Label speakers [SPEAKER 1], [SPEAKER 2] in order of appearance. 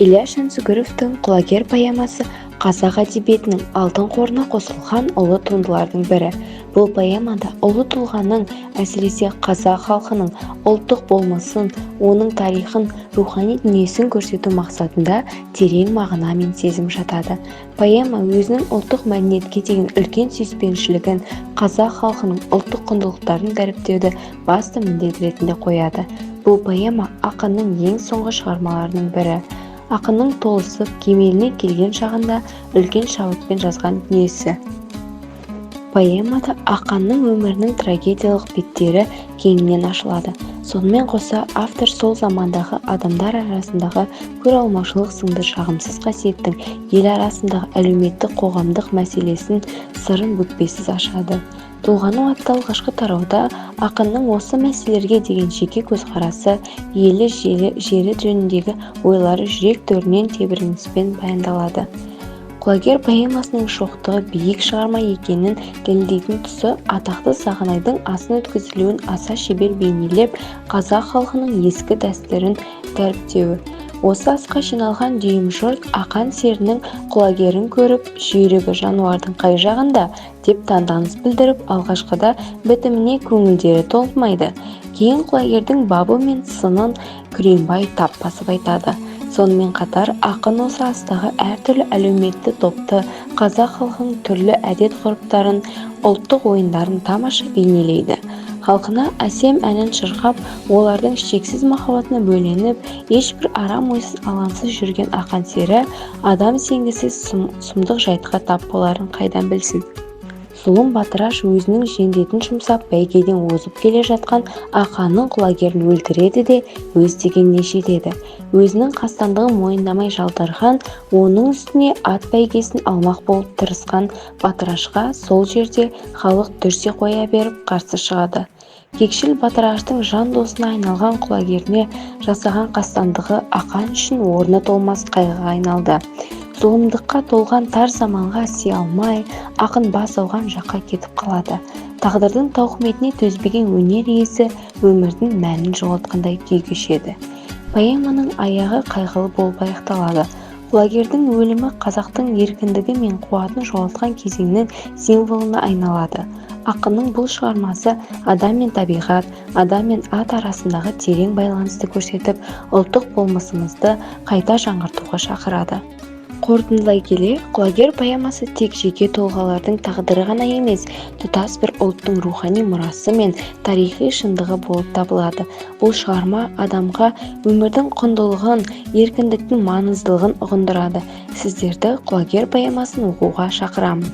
[SPEAKER 1] Ильяс Жансүгіровтің «Құлагер» поэмасы қазақ әдебиетінің алтын қорына қосылған ұлы туындылардың бірі. Бұл поэмада ұлы тұлғаның, әсіресе қазақ халқының ұлттық болмысын, оның тарихын, рухани дүниесін көрсету мақсатында терең мағына мен сезім жатады. Поэма өзінің ұлттық мәдениетке деген үлкен сүйіспеншілігін, қазақ халқының ұлттық құндылықтарын дәріптеуді басты міндет ретінде қояды. Бұл поэма ақынның ең соңғы шығармаларының бірі. Ақынның толысып, кемеліне келген шағында үлкен шабытпен жазған дүниесі. Поэмада ақынның өмірінің трагедиялық беттері кеңінен ашылады. Сонымен қоса, автор сол замандағы адамдар арасындағы көреалмаушылық сынды жағымсыз қасиеттің ел арасындағы әлеуметтік қоғамдық мәселесін сырын бүкпесіз ашады. Толғану атты алғашқы тарауда ақынның осы мәселелерге деген жеке көзқарасы, елі жері жөніндегі ойлары жүрек төрінен тебіреніспен баяндалады. «Құлагер» поэмасының шоқтығы биік шығарма екенін дәлелдейтін тұсы атақты Сағынайдың асын өткізілуін аса шебер бейнелеп, қазақ халқының ескі дәстүрін дәріптеуі. Осы асқа жиналған дүйім жұрт ақан серінің құлагерін көріп, жүйрігі жануардың қай жағында деп таңданыс білдіріп, алғашқыда бітіміне көңілдері толмайды. Кейін құлагердің бабы мен сынын Күреңбай тап басып айтады. Сонымен қатар ақын осы астағы әртүрлі әлеуметті топты, қазақ халқының түрлі әдет-ғұрыптарын, ұлттық ойындарын тамаша бейнелейді. Халқына әсем әнін шырқап, олардың шексіз махаббатына бөленіп, ешбір арам ойсыз алаңсыз жүрген ақан сері адам сенгісіз сұмдық жайтқа тап боларын қайдан білсін. Зұлым батыраш өзінің жендетін жұмсап бәйгеден озып келе жатқан ақанның құлагерін өлтіреді де өз дегеніне жетеді. Өзінің қастандығын мойындамай жалтарған, оның үстіне ат бәйгесін алмақ болып тырысқан батырашқа сол жерде халық дүрсе қоя беріп қарсы шығады. Кекшіл батыраштың жан досына айналған құлагеріне жасаған қастандығы ақан үшін орны толмас қайғыға айналды. Зұлымдыққа толған тар заманға сыя алмай, ақын бас ауған жаққа кетіп қалады. Тағдырдың тауқыметіне төзбеген өнер иесі өмірдің мәнін жоғалтқандай күй кешеді. Поэманың аяғы қайғылы болып аяқталады. Құлагердің өлімі қазақтың еркіндігі мен қуатын жоғалтқан кезеңнің символына айналады. Ақынның бұл шығармасы адам мен табиғат, адам мен ат арасындағы терең байланысты көрсетіп, ұлттық болмысымызды қайта жаңғыртуға шақырады. Қорытындылай келе, «Құлагер» поэмасы тек жеке тұлғалардың тағдыры ғана емес, тұтас бір ұлттың рухани мұрасы мен тарихи шындығы болып табылады. Бұл шығарма адамға өмірдің құндылығын, еркіндіктің маңыздылығын ұғындырады. Сіздерді «Құлагер» поэмасын оқуға шақырамын.